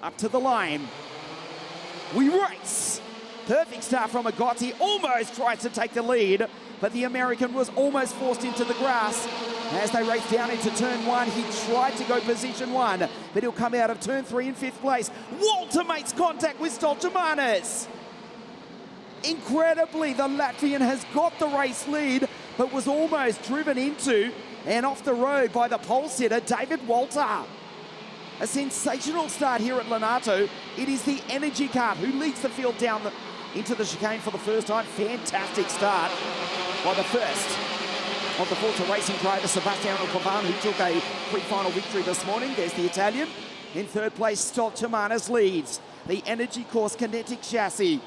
up to the line. We race. Perfect start from Agozzi, almost tries to take the lead, but the American was almost forced into the grass. As they race down into turn 1, he tried to go position 1, but he'll come out of turn 3 in 5th place. Walter makes contact with Stoltemanis. Incredibly, the Latvian has got the race lead, but was almost driven into and off the road by the pole sitter, David Walter. A sensational start here at Lonato. It is the energy cart who leads the field down into the chicane for the first time. Fantastic start by the first of the Forza Racing driver, Sebastiano Pavan, who took a pre-final victory this morning. There's the Italian. In 3rd place, Stoltemanis leads. The Energy Course kinetic chassis.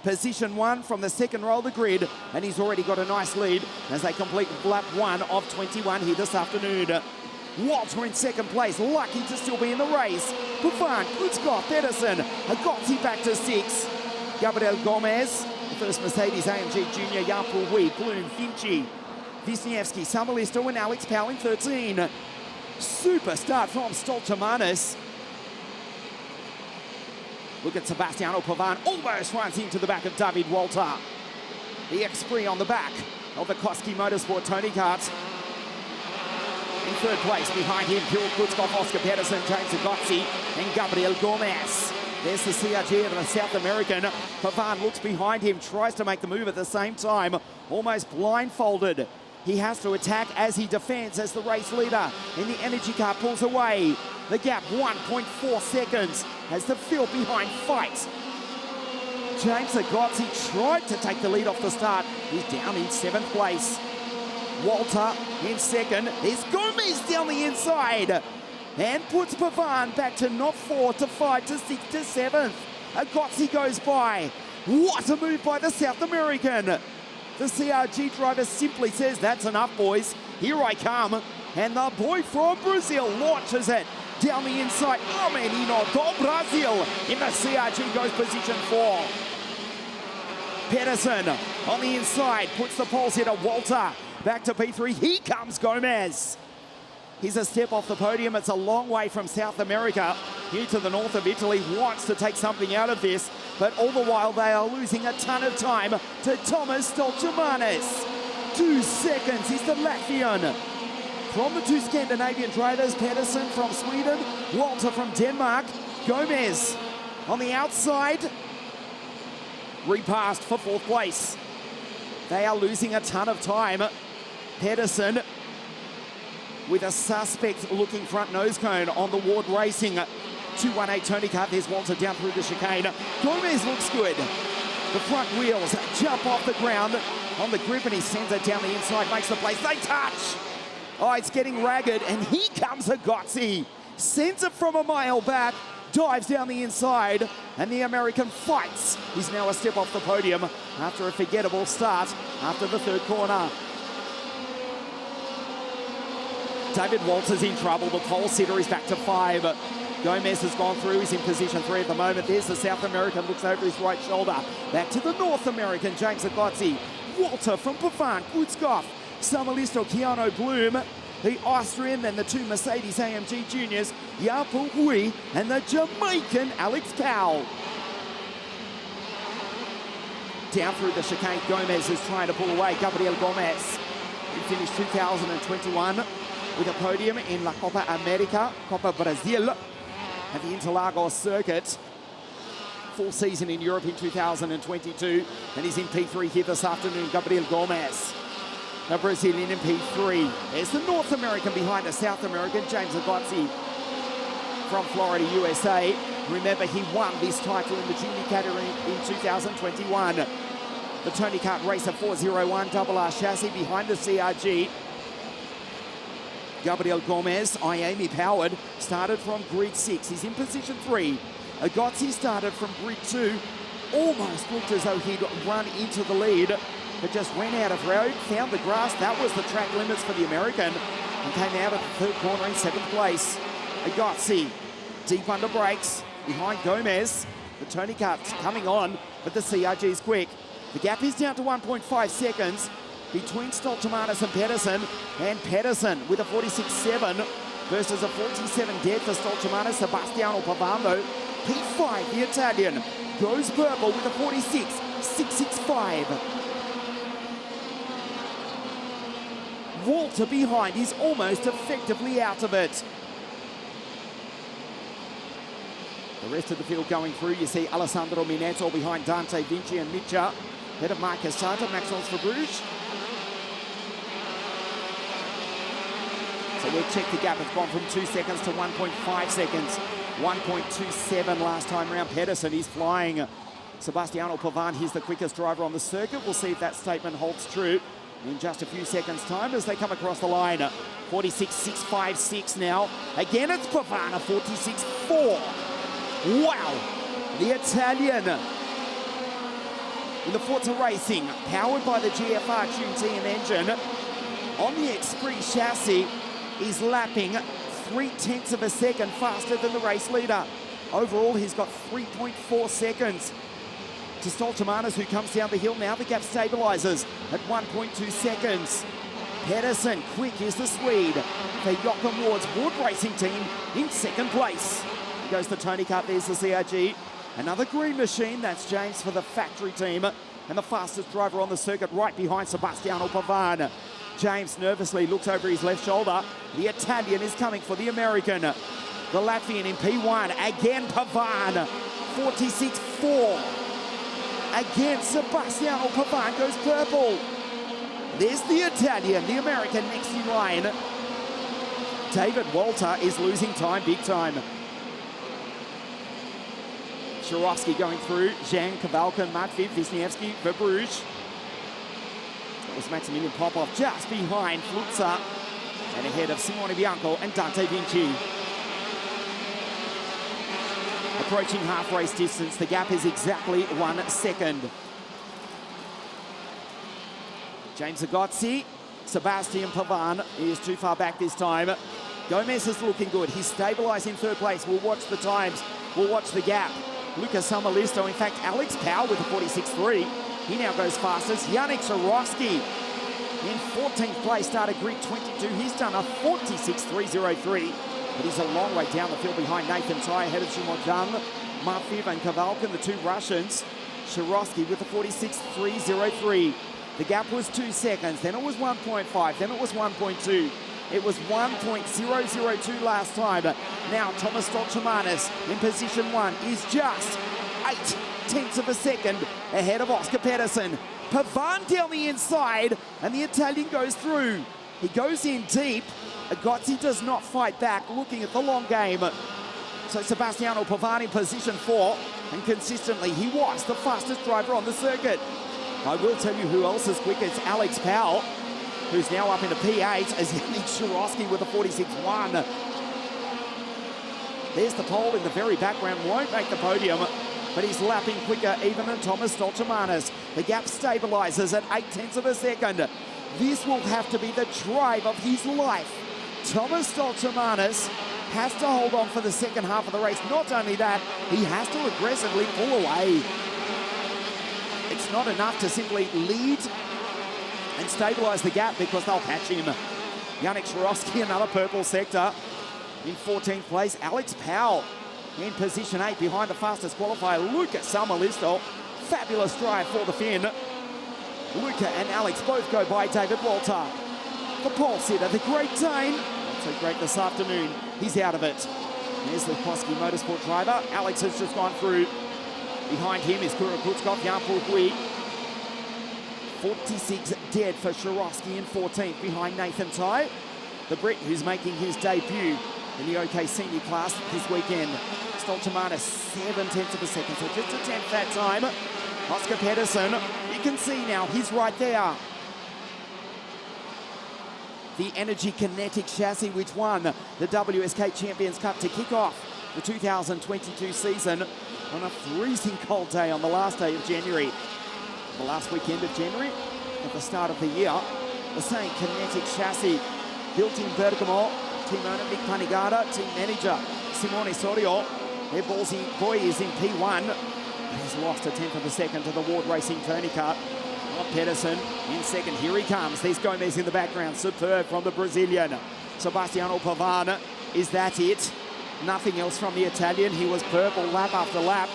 Position 1 from the 2nd row of the grid, and he's already got a nice lead as they complete lap 1 of 21 here this afternoon. Walter in 2nd place, lucky to still be in the race. Pavan, Kutzkoff, Pedersen, Agozzi back to 6. Gabriel Gomez, the first Mercedes AMG Junior, Jan Pulhui, Bloom, Finchi, Wisniewski, Samalisto, and Alex Powell in 13. Super start from Stoltemanis. Look at Sebastiano Pavan, almost runs into the back of David Walter. The X-Spree on the back of the Koski Motorsport Tony Kart. In 3rd place, behind him, Kirill Kutzkoff, Oscar Pedersen, James Agozzi, and Gabriel Gomez. There's the CRG of the South American. Pavan looks behind him, tries to make the move at the same time, almost blindfolded. He has to attack as he defends as the race leader, and the energy car pulls away. The gap, 1.4 seconds, as the field behind fights. James Agozzi tried to take the lead off the start. He's down in 7th place. Walter in 2nd. There's Gomez down the inside and puts Pavan back to not 4 to 5 to 6 to 7th. Agozzi goes by. What a move by the South American. The CRG driver simply says, that's enough, boys. Here I come. And the boy from Brazil launches it down the inside. Oh, Menino do Brazil in the CRG goes position 4. Pedersen on the inside puts the pole sitter Walter back to P3. Here comes Gomez. He's a step off the podium. It's a long way from South America here to the north of Italy. Wants to take something out of this, but all the while they are losing a ton of time to Thomas Stoltemanis. 2 seconds is the Latvian. From the 2 Scandinavian drivers, Pedersen from Sweden, Walter from Denmark, Gomez on the outside, repassed for 4th place. They are losing a ton of time. Pedersen with a suspect-looking front nose cone on the Ward Racing 218 Tony Kart. There's Walter down through the chicane. Gomez looks good. The front wheels jump off the ground on the grip, and he sends it down the inside, makes the place. They touch. Oh, it's getting ragged, and here comes Agozzi. Sends it from a mile back, dives down the inside, and the American fights. He's now a step off the podium after a forgettable start after the 3rd corner. David Walter's in trouble. The pole sitter is back to 5. Gomez has gone through. He's in position 3 at the moment. There's the South American, looks over his right shoulder. Back to the North American, James Agozzi. Walter from Pavan, Kutzkoff, Samalisto, Keanu Bloom, the Austrian, then the 2 Mercedes AMG Juniors, Jan Pulhui, and the Jamaican Alex Powell. Down through the chicane, Gomez is trying to pull away. Gabriel Gomez, he finished 2021 with a podium in La Copa America, Copa Brazil, at the Interlagos circuit. Full season in Europe in 2022, and he's in P3 here this afternoon, Gabriel Gomez. The Brazilian in P3. There's the North American behind the South American, James Agozzi from Florida, USA. Remember, he won this title in the junior category in 2021. The Tony Kart Racer 401 RR chassis behind the CRG. Gabriel Gomez, IAME powered, started from grid 6. He's in position 3. Agozzi started from grid 2. Almost looked as though he'd run into the lead, but just went out of road, found the grass. That was the track limits for the American, and came out at the 3rd corner in 7th place. Agozzi deep under brakes behind Gomez. The Tony Kart's coming on, but the CRG's quick. The gap is down to 1.5 seconds between Stoltemanis and Pedersen with a 46.7 versus a 47 dead for Stoltemanis. Sebastiano Pavan, though, P5, the Italian, goes purple with a 46.665. Walter behind, he's almost effectively out of it. The rest of the field going through, you see Alessandro Minetto behind Dante Vinci and Mitja. Head of Marcus Santa, Maxence Verbruge. So we've checked the gap, it's gone from 2 seconds to 1.5 seconds. 1.27 last time round. Pedersen, he's flying. Sebastiano Pavan, he's the quickest driver on the circuit. We'll see if that statement holds true in just a few seconds' time as they come across the line. 46.656 now. Again, it's Pavan, a 46.4. Wow! The Italian in the Forza Racing, powered by the GFR Tune TM engine, on the Esprit chassis, is lapping 0.3 of a second faster than the race leader. Overall, he's got 3.4 seconds to Stoltemanis, who comes down the hill. Now the gap stabilizes at 1.2 seconds. Pedersen, quick is the Swede. The Joachim Ward's Ward Racing team in second place. Here goes the Tony Kart, there's the CRG. Another green machine, that's James for the factory team. And the fastest driver on the circuit right behind Sebastiano Pavan. James nervously looks over his left shoulder. The Italian is coming for the American. The Latvian in P1, again Pavan, 46.4. Again, Sebastiano Pavan goes purple. There's the Italian, the American next in line. David Walter is losing time, big time. Swarovski going through, Zhang, Kavalkin, Matviv, Wisniewski, Verbruge. That was Maximilian Popov just behind Flutzer and ahead of Simone Bianco and Dante Vinci. Approaching half race distance, the gap is exactly 1 second. James Agozzi, Sebastian Pavan is too far back this time. Gomez is looking good, he's stabilized in third place. We'll watch the times, we'll watch the gap. Lucas Samalisto, in fact, Alex Powell with a 46.3. He now goes fastest. Yannick Swarovski in 14th place, started grid 22. He's done a 46.303, but he's a long way down the field behind Nathan Tai, ahead of Shimon Jung, Matviv and Kavalkin, the two Russians. Swarovski with a 46.303. The gap was 2 seconds, then it was 1.5, then it was 1.2. It was 1.002 last time. Now Thomas Stoltemanis in position 1 is just 0.8 of a second ahead of Oscar Pedersen. Pavan down the inside, and the Italian goes through. He goes in deep. Agozzi does not fight back, looking at the long game. So Sebastiano Pavan in position 4, and consistently he was the fastest driver on the circuit. I will tell you who else is quick. It's Alex Powell, who's now up into P8 as Yannick Swarovski with a 46.1. There's the pole in the very background, won't make the podium, but he's lapping quicker even than Thomas Stoltemanis. The gap stabilizes at 0.8 of a second. This will have to be the drive of his life. Thomas Stoltemanis has to hold on for the second half of the race. Not only that, he has to aggressively pull away. It's not enough to simply lead and stabilize the gap because they'll catch him. Yannick Swarovski, another purple sector. In 14th place, Alex Powell in position 8 behind the fastest qualifier, Luca Samalisto. Fabulous drive for the Finn. Luca and Alex both go by David Walter. The pole sitter, the Great Dane. Not so great this afternoon. He's out of it. There's the Koski Motorsport driver. Alex has just gone through. Behind him is Kura Kutzkov, Jan Pulhui. 46 dead for Swarovski in 14th behind Nathan Tai. The Brit who's making his debut in the OK Senior class this weekend. Stoltemanis 0.7 of a second, so just a 10th that time. Oscar Pedersen, you can see now, he's right there. The Energy Kinetic chassis which won the WSK Champions Cup to kick off the 2022 season on a freezing cold day on the last day of January. The last weekend of January, at the start of the year, the same Kinetic chassis built in Bergamo. Team owner Mick Panigada, team manager Simone Sorio. Their ballsy boy is in P1. He's lost a 10th of a second to the Ward Racing Tony Kart. Pedersen in second. Here he comes. There's Gomez in the background. Superb from the Brazilian. Sebastiano Pavan. Is that it? Nothing else from the Italian. He was purple lap after lap,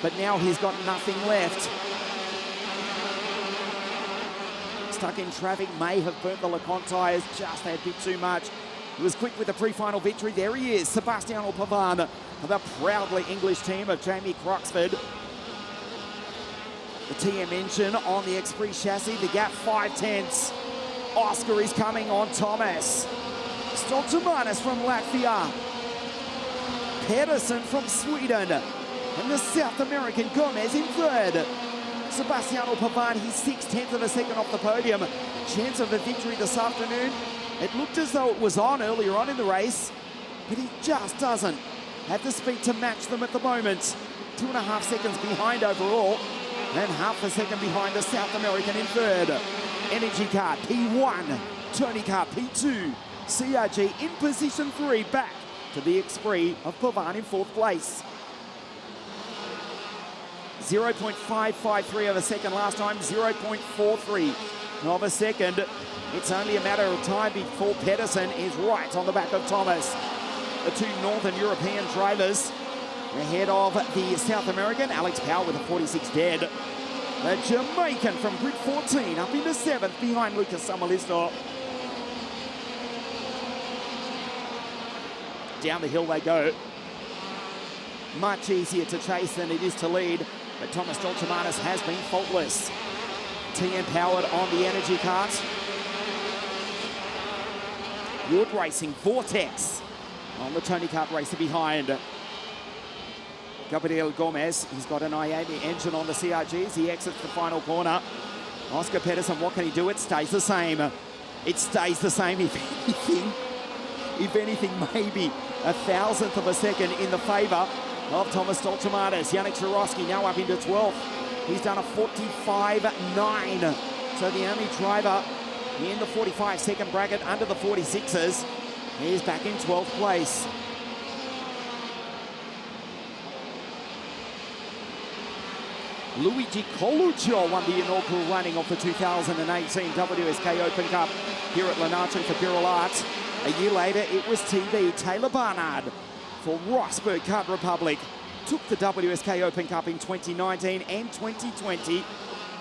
but now he's got nothing left. Stuck in traffic, may have burnt the Lecon tyres just a bit too much. He was quick with the pre-final victory. There he is, Sebastiano Pavan, the proudly English team of Jamie Croxford. The TM engine on the Express chassis, the gap 5/10. Oscar is coming on Thomas. Stoltemanis from Latvia. Pedersen from Sweden. And the South American Gomez in third. Sebastiano Pavan, he's 6/10 of a second off the podium. Chance of a victory this afternoon. It looked as though it was on earlier on in the race, but he just doesn't have the speed to match them at the moment. 2.5 seconds behind overall, and half a second behind the South American in third. Energy Car P1, Tony Car P2, CRG in position 3, back to the Express of Pavan in 4th place. 0.553 of a second last time, 0.43 of a second. It's only a matter of time before Pedersen is right on the back of Thomas. The two Northern European drivers ahead of the South American, Alex Powell with a 46 dead. The Jamaican from grid 14 up into 7th behind Lucas Samalisto. Down the hill they go. Much easier to chase than it is to lead, but Thomas Stoltemanis has been faultless. TM powered on the energy cart. Wood Racing Vortex on the Tony Kart racer behind. Gabriel Gomez, he's got an IAMI engine on the CRGs. He exits the final corner. Oscar Pedersen, what can he do? It stays the same. It stays the same, if anything, maybe 1,000th of a second in the favour of Thomas Stoltemanis. Yannick Jarosky now up into 12th. He's done a 45.9. So the only driver in the 45-second bracket under the 46ers. He's back in 12th place. Luigi Coluccio won the inaugural running of the 2018 WSK Open Cup here at Lonato for Birrell Art. A year later, it was TB Taylor Barnard for Rosberg Kart Republic. Took the WSK Open Cup in 2019 and 2020.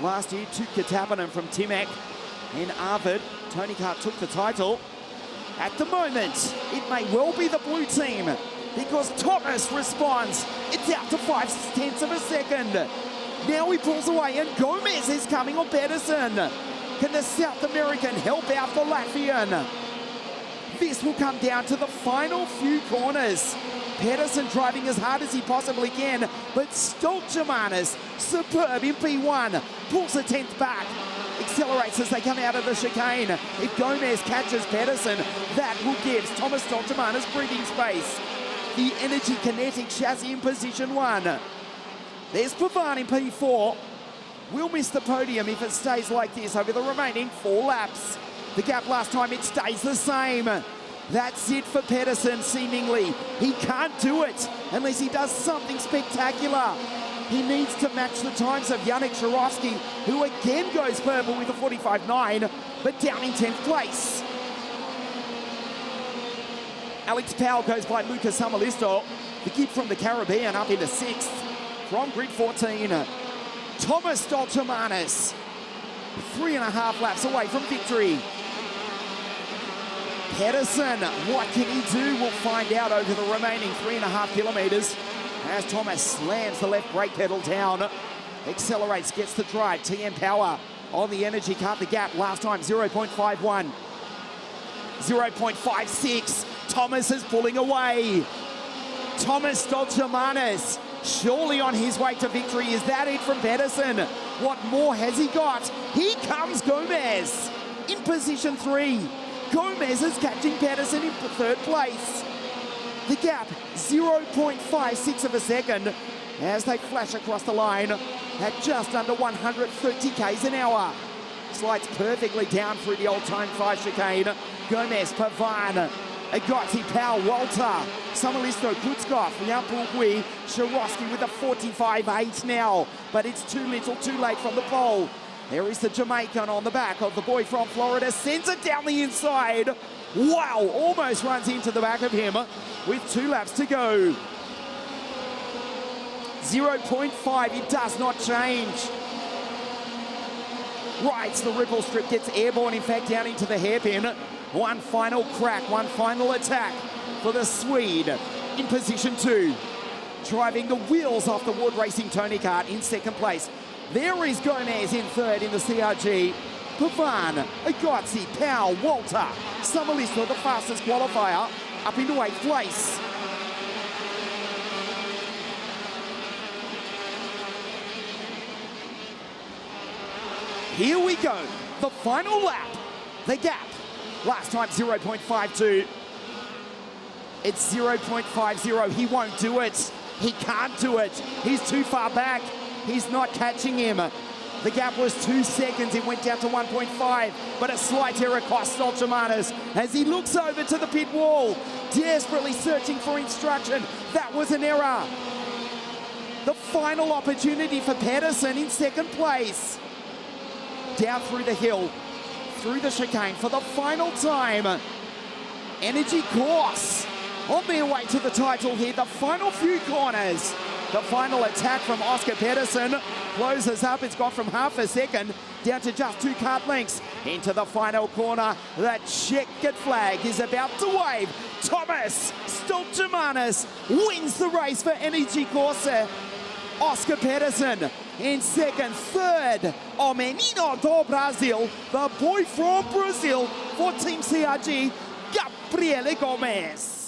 Last year, Tuukka Tappinen from Timek in Arvid. Tony Kart took the title. At the moment, it may well be the blue team because Thomas responds. It's out to 5/10 of a second. Now he pulls away and Gomez is coming on Pedersen. Can the South American help out the Latvian? This will come down to the final few corners. Pedersen driving as hard as he possibly can, but Stoltemanis, superb in P1, pulls a 10th back. Accelerates as they come out of the chicane. If Gomez catches Pedersen, that will give Thomas Stoltemanis breathing space. The Energy Kinetic chassis in position 1. There's Pavan in P4. We'll miss the podium if it stays like this over the remaining 4 laps. The gap last time, it stays the same. That's it for Pedersen, seemingly. He can't do it unless he does something spectacular. He needs to match the times of Yannick Jarosky, who again goes purple with a 45.9, but down in 10th place. Alex Powell goes by Lucas Samalisto, the kid from the Caribbean, up into 6th from grid 14. Thomas Stoltemanis, 3.5 laps away from victory. Pedersen, what can he do? We'll find out over the remaining 3.5 kilometres as Thomas slams the left brake pedal down, accelerates, gets the drive. TM power on the energy cut. The gap last time 0.51, 0.56. Thomas is pulling away. Thomas Stoltemanis surely on his way to victory. Is that it from Pedersen? What more has he got? Here comes Gomez in position 3. Gomez is catching Pedersen in 3rd place. The gap, 0.56 of a second as they flash across the line at just under 130 k's an hour. Slides perfectly down through the old Time 5 chicane. Gomez, Pavan, Agati, Powell, Walter, Samalisto, Kutzkoff, Yampulgui, Jarosky with a 45.8 now, but it's too little, too late from the pole. There is the Jamaican on the back of the boy from Florida, sends it down the inside. Wow, almost runs into the back of him with 2 laps to go. 0.5, it does not change. Rides the ripple strip, gets airborne, in fact, down into the hairpin. One final crack, one final attack for the Swede in position 2. Driving the wheels off the wood racing Tony Kart in second place. There is Gomez in third in the CRG. Pavan, Agazzi, Powell, Walter. Samalisto, the fastest qualifier, up into 8th place. Here we go, the final lap, the gap. Last time 0.52. It's 0.50, he won't do it. He can't do it. He's too far back. He's not catching him. The gap was 2 seconds, it went down to 1.5, but a slight error cost Solchamanis as he looks over to the pit wall, desperately searching for instruction. That was an error. The final opportunity for Pedersen in second place. Down through the hill, through the chicane for the final time. Energy Course on their way to the title here. The final few corners. The final attack from Oscar Pedersen closes up. It's gone from half a second down to just 2 kart lengths. Into the final corner. The checkered flag is about to wave. Thomas Stoltemanis wins the race for Energy Course. Oscar Pedersen in second. Third, O Menino do Brasil, the boy from Brazil for Team CRG, Gabriele Gomez.